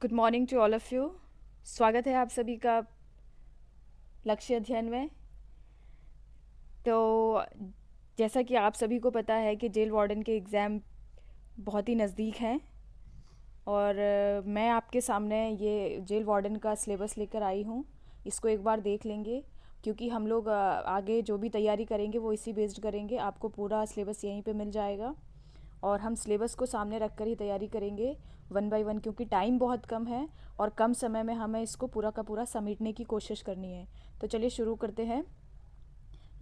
Good morning to all of you. स्वागत है आप सभी का लक्ष्य अध्ययन में। तो जैसा कि आप सभी को पता है कि जेल वार्डन के एग्ज़ाम बहुत ही नज़दीक हैं और मैं आपके सामने ये जेल वार्डन का सिलेबस लेकर आई हूँ। इसको एक बार देख लेंगे क्योंकि हम लोग आगे जो भी तैयारी करेंगे वो इसी बेस्ड करेंगे। आपको पूरा सिलेबस यहीं पे मिल जाएगा और हम सिलेबस को सामने रख कर ही तैयारी करेंगे वन बाय वन, क्योंकि टाइम बहुत कम है और कम समय में हमें इसको पूरा का पूरा समेटने की कोशिश करनी है। तो चलिए शुरू करते हैं।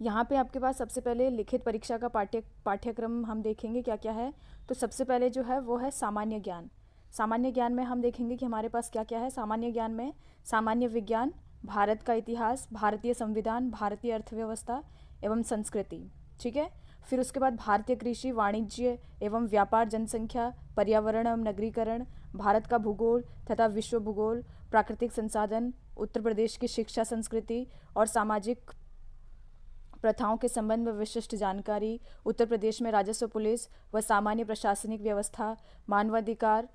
यहाँ पे आपके पास सबसे पहले लिखित परीक्षा का पाठ्यक्रम हम देखेंगे क्या क्या है। तो सबसे पहले जो है वो है सामान्य ज्ञान। सामान्य ज्ञान में हम देखेंगे कि हमारे पास क्या क्या है। सामान्य ज्ञान में सामान्य विज्ञान, भारत का इतिहास, भारतीय संविधान, भारतीय अर्थव्यवस्था एवं संस्कृति। ठीक है। फिर उसके बाद भारतीय कृषि, वाणिज्य एवं व्यापार, जनसंख्या, पर्यावरण एवं नगरीकरण, भारत का भूगोल तथा विश्व भूगोल, प्राकृतिक संसाधन, उत्तर प्रदेश की शिक्षा संस्कृति और सामाजिक प्रथाओं के संबंध में विशिष्ट जानकारी, उत्तर प्रदेश में राजस्व, पुलिस व सामान्य प्रशासनिक व्यवस्था, मानवाधिकार,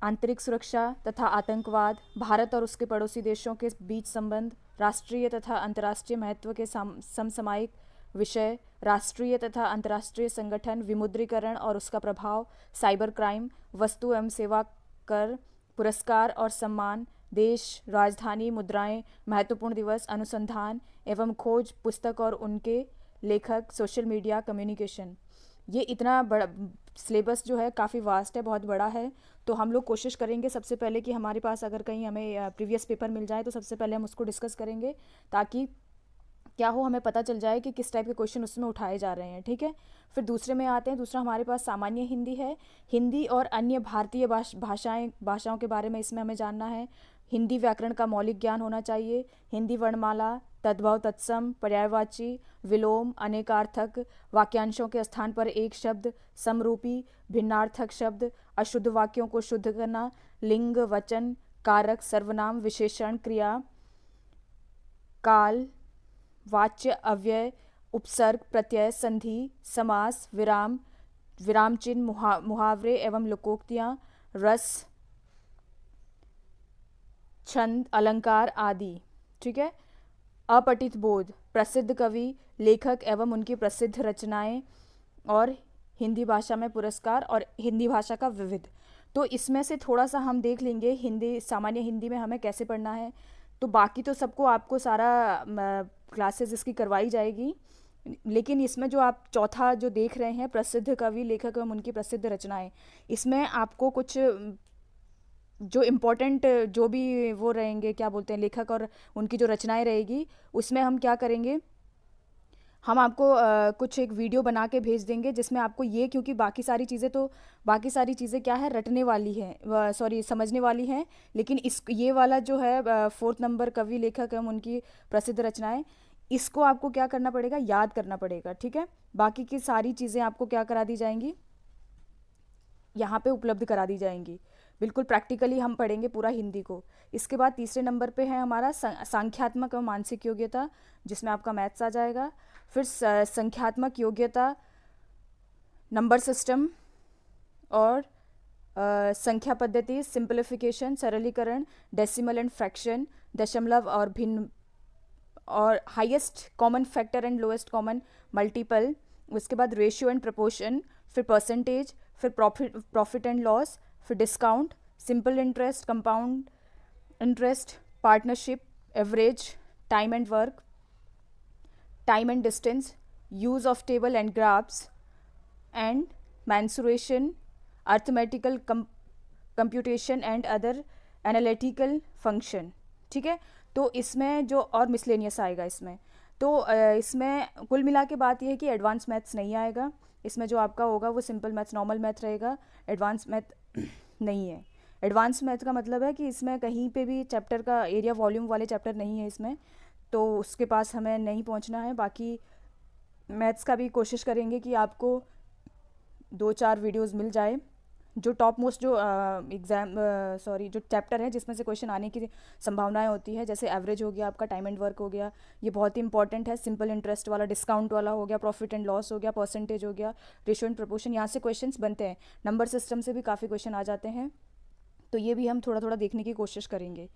आंतरिक सुरक्षा तथा आतंकवाद, भारत और उसके पड़ोसी देशों के बीच संबंध, राष्ट्रीय तथा अंतर्राष्ट्रीय महत्व के समसामयिक विषय, राष्ट्रीय तथा अंतर्राष्ट्रीय संगठन, विमुद्रीकरण और उसका प्रभाव, साइबर क्राइम, वस्तु एवं सेवा कर, पुरस्कार और सम्मान, देश, राजधानी, मुद्राएं, महत्वपूर्ण दिवस, अनुसंधान एवं खोज, पुस्तक और उनके लेखक, सोशल मीडिया, कम्युनिकेशन। ये इतना बड़ा सिलेबस जो है काफ़ी वास्ट है, बहुत बड़ा है। तो हम लोग कोशिश करेंगे सबसे पहले कि हमारे पास अगर कहीं हमें प्रीवियस पेपर मिल जाए तो सबसे पहले हम उसको डिस्कस करेंगे, ताकि क्या हो हमें पता चल जाए कि किस टाइप के क्वेश्चन उसमें उठाए जा रहे हैं। ठीक है। फिर दूसरे में आते हैं। दूसरा हमारे पास सामान्य हिंदी है। हिंदी और अन्य भारतीय भाषाओं के बारे में इसमें हमें जानना है। हिंदी व्याकरण का मौलिक ज्ञान होना चाहिए। हिंदी वर्णमाला, तद्भव, तत्सम, पर्यायवाची, विलोम, अनेकार्थक, वाक्यांशों के स्थान पर एक शब्द, समरूपी, भिन्नार्थक शब्द, अशुद्ध वाक्यों को शुद्ध करना, लिंग, वचन, कारक, सर्वनाम, विशेषण, क्रिया, काल, वाच्य, अव्यय, उपसर्ग, प्रत्यय, संधि, समास, विराम, विराम चिन्ह, मुहावरे एवं लोकोक्तियाँ, रस, छंद, अलंकार आदि। ठीक है। अपठित बोध, प्रसिद्ध कवि, लेखक एवं उनकी प्रसिद्ध रचनाएं और हिंदी भाषा में पुरस्कार और हिंदी भाषा का विविध। तो इसमें से थोड़ा सा हम देख लेंगे हिंदी, सामान्य हिंदी में हमें कैसे पढ़ना है। तो बाकी तो सबको आपको सारा क्लासेस इसकी करवाई जाएगी, लेकिन इसमें जो आप चौथा जो देख रहे हैं, प्रसिद्ध कवि, लेखक एवं उनकी प्रसिद्ध रचनाएं, इसमें आपको कुछ जो इम्पोर्टेंट जो भी वो रहेंगे, क्या बोलते हैं, लेखक और उनकी जो रचनाएं रहेगी, उसमें हम क्या करेंगे, हम आपको कुछ एक वीडियो बना के भेज देंगे जिसमें आपको ये, क्योंकि बाकी सारी चीज़ें क्या है, रटने वाली हैं, सॉरी समझने वाली हैं, लेकिन इस ये वाला जो है 4th नंबर, कवि, लेखक एवं उनकी प्रसिद्ध रचनाएं, इसको आपको क्या करना पड़ेगा, याद करना पड़ेगा। ठीक है। बाकी की सारी चीज़ें आपको क्या करा दी जाएंगी, यहाँ पे उपलब्ध करा दी जाएंगी। बिल्कुल प्रैक्टिकली हम पढ़ेंगे पूरा हिंदी को। इसके बाद तीसरे नंबर पे है हमारा संख्यात्मक और मानसिक योग्यता, जिसमें आपका मैथ्स आ जाएगा। फिर संख्यात्मक योग्यता, नंबर सिस्टम और संख्या पद्धति, सिंपलीफिकेशन, सरलीकरण, डेसिमल एंड फ्रैक्शन, दशमलव और भिन्न, और highest common factor and lowest common multiple. उसके बाद रेशियो एंड प्रपोर्शन, फिर परसेंटेज, फिर प्रॉफिट एंड लॉस, फिर discount, simple interest, compound interest, partnership, average, time and work, time and distance, use of table and graphs and mensuration, arithmetical computation and other analytical function. ठीक है। तो इसमें जो और miscellaneous आएगा इसमें, तो इसमें कुल मिला के बात यह है कि एडवांस मैथ्स नहीं आएगा। इसमें जो आपका होगा वो सिंपल मैथ्स, नॉर्मल मैथ रहेगा, एडवांस मैथ नहीं है। एडवांस मैथ का मतलब है कि इसमें कहीं पे भी चैप्टर का एरिया वॉल्यूम वाले चैप्टर नहीं है इसमें, तो उसके पास हमें नहीं पहुंचना है। बाकी मैथ्स का भी कोशिश करेंगे कि आपको 2-4 वीडियोस मिल जाए। जो टॉप मोस्ट जो जो चैप्टर है जिसमें से क्वेश्चन आने की संभावनाएं होती है, जैसे एवरेज हो गया आपका, टाइम एंड वर्क हो गया, ये बहुत ही इंपॉर्टेंट है, सिंपल इंटरेस्ट वाला, डिस्काउंट वाला हो गया, प्रॉफिट एंड लॉस हो गया, परसेंटेज हो गया, रेशियो एंड प्रोपोर्शन, यहाँ से क्वेश्चंस बनते हैं। नंबर सिस्टम से भी काफ़ी क्वेश्चन आ जाते हैं। तो ये भी हम थोड़ा थोड़ा देखने की कोशिश करेंगे।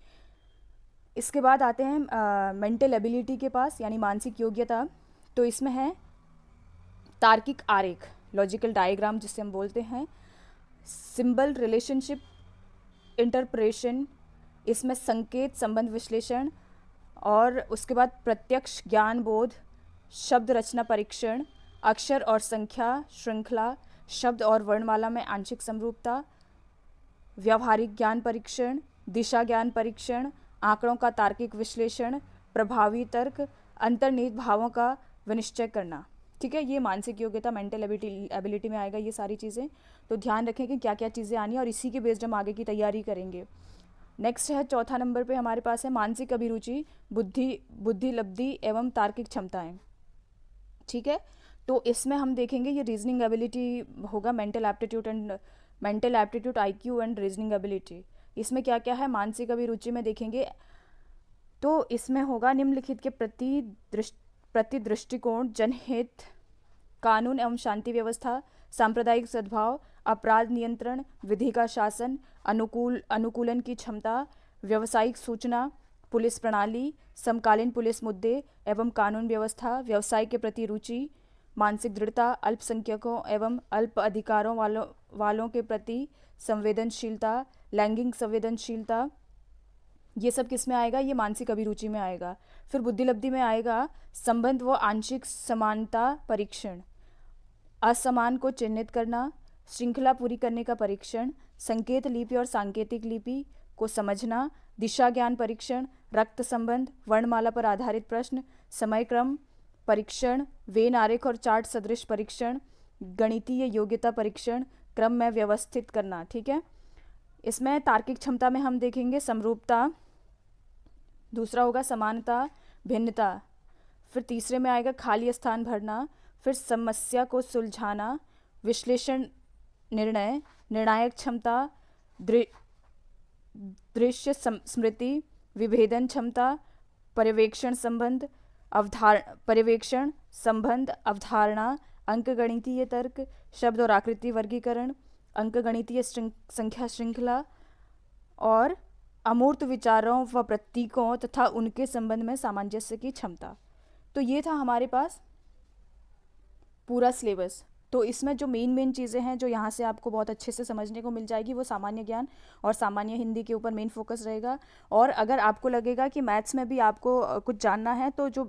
इसके बाद आते हैं मेंटल एबिलिटी के पास, यानी मानसिक योग्यता। तो इसमें है तार्किक आरेख, लॉजिकल डायग्राम जिसे हम बोलते हैं, सिंबल रिलेशनशिप इंटरप्रेशन, इसमें संकेत संबंध विश्लेषण, और उसके बाद प्रत्यक्ष ज्ञान बोध, शब्द रचना परीक्षण, अक्षर और संख्या श्रृंखला, शब्द और वर्णमाला में आंशिक समरूपता, व्यावहारिक ज्ञान परीक्षण, दिशा ज्ञान परीक्षण, आंकड़ों का तार्किक विश्लेषण, प्रभावी तर्क, अंतर्निहित भावों का विनिश्चय करना। ठीक है, ये मानसिक योग्यता मेंटल एबिलिटी में आएगा ये सारी चीज़ें। तो ध्यान रखें कि क्या क्या चीज़ें आनी है और इसी के बेस्ड हम आगे की तैयारी करेंगे। नेक्स्ट है चौथा नंबर पे हमारे पास है मानसिक अभिरुचि, बुद्धि लब्धि एवं तार्किक क्षमताएं। ठीक है, तो इसमें हम देखेंगे ये रीजनिंग एबिलिटी होगा, mental aptitude IQ and reasoning ability. इसमें क्या क्या है मानसिक अभिरुचि में देखेंगे, तो इसमें होगा निम्नलिखित के प्रति दृष्टिकोण, जनहित, कानून एवं शांति व्यवस्था, सांप्रदायिक सद्भाव, अपराध नियंत्रण, विधि का शासन, अनुकूलन की क्षमता, व्यावसायिक सूचना, पुलिस प्रणाली, समकालीन पुलिस मुद्दे एवं कानून व्यवस्था, व्यवसाय के प्रति रुचि, मानसिक दृढ़ता, अल्पसंख्यकों एवं अल्प अधिकारों वालों के प्रति संवेदनशीलता, लैंगिक संवेदनशीलता, ये सब किस में आएगा, ये मानसिक अभिरुचि में आएगा। फिर बुद्धिलब्धि में आएगा संबंध व आंशिक समानता परीक्षण, असमान को चिन्हित करना, श्रृंखला पूरी करने का परीक्षण, संकेत लिपि और सांकेतिक लिपि को समझना, दिशा ज्ञान परीक्षण, रक्त संबंध, वर्णमाला पर आधारित प्रश्न, समय क्रम परीक्षण, वेन आरेख और चार्ट सदृश परीक्षण, गणितीय योग्यता परीक्षण, क्रम में व्यवस्थित करना। ठीक है, इसमें तार्किक क्षमता में हम देखेंगे समरूपता, दूसरा होगा समानता, भिन्नता, फिर तीसरे में आएगा खाली स्थान भरना, फिर समस्या को सुलझाना, विश्लेषण निर्णय, निर्णायक क्षमता, दृश्य स्मृति, विभेदन क्षमता, पर्यवेक्षण संबंध, अवधारणा, अंकगणितीय तर्क, शब्द और आकृति वर्गीकरण, अंकगणितीय संख्या श्रृंखला, और अमूर्त विचारों व प्रतीकों तथा उनके संबंध में सामंजस्य की क्षमता। तो ये था हमारे पास पूरा सिलेबस। तो इसमें जो मेन चीज़ें हैं जो यहाँ से आपको बहुत अच्छे से समझने को मिल जाएगी, वो सामान्य ज्ञान और सामान्य हिंदी के ऊपर मेन फोकस रहेगा। और अगर आपको लगेगा कि मैथ्स में भी आपको कुछ जानना है, तो जो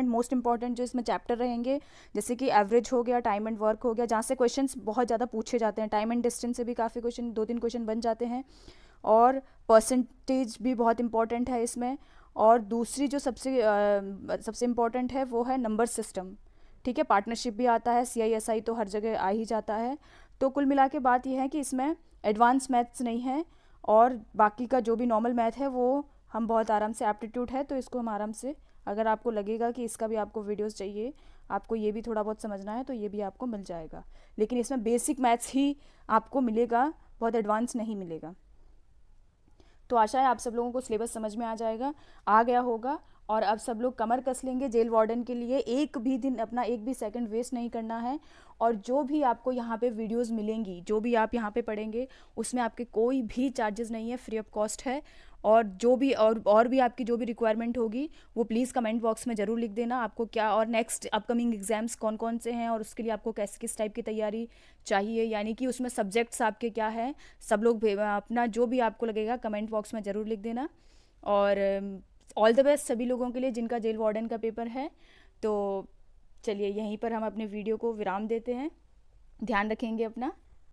मोस्ट इंपॉर्टेंट जो इसमें चैप्टर रहेंगे, जैसे कि एवरेज हो गया, टाइम एंड वर्क हो गया, जहाँ से क्वेश्चंस बहुत ज़्यादा पूछे जाते हैं, टाइम एंड डिस्टेंस से भी काफ़ी क्वेश्चन, 2-3 क्वेश्चन बन जाते हैं, और परसेंटेज भी बहुत इंपॉर्टेंट है इसमें। और दूसरी जो सबसे इम्पॉर्टेंट है वो है नंबर सिस्टम। ठीक है, पार्टनरशिप भी आता है, CISI तो हर जगह आ ही जाता है। तो कुल मिला के बात यह है कि इसमें एडवांस मैथ्स नहीं है, और बाकी का जो भी नॉर्मल मैथ है वो हम बहुत आराम से, एप्टीट्यूड है तो इसको हम आराम से, अगर आपको लगेगा कि इसका भी आपको वीडियोस चाहिए, आपको ये भी थोड़ा बहुत समझना है, तो ये भी आपको मिल जाएगा। लेकिन इसमें बेसिक मैथ्स ही आपको मिलेगा, बहुत एडवांस नहीं मिलेगा। तो आशा है आप सब लोगों को सिलेबस समझ में आ गया होगा, और अब सब लोग कमर कस लेंगे जेल वार्डन के लिए। एक भी सेकंड वेस्ट नहीं करना है। और जो भी आपको यहाँ पे वीडियोस मिलेंगी, जो भी आप यहाँ पे पढ़ेंगे, उसमें आपके कोई भी चार्जेस नहीं है, फ्री ऑफ कॉस्ट है। और जो भी और भी आपकी जो भी रिक्वायरमेंट होगी वो प्लीज़ कमेंट बॉक्स में ज़रूर लिख देना, आपको क्या और नेक्स्ट अपकमिंग एग्जाम्स कौन कौन से हैं, और उसके लिए आपको किस टाइप की तैयारी चाहिए, यानी कि उसमें सब्जेक्ट्स आपके क्या है। सब लोग अपना जो भी आपको लगेगा कमेंट बॉक्स में ज़रूर लिख देना। और ऑल द बेस्ट सभी लोगों के लिए जिनका जेल वार्डन का पेपर है। तो चलिए यहीं पर हम अपने वीडियो को विराम देते हैं। ध्यान रखेंगे अपना।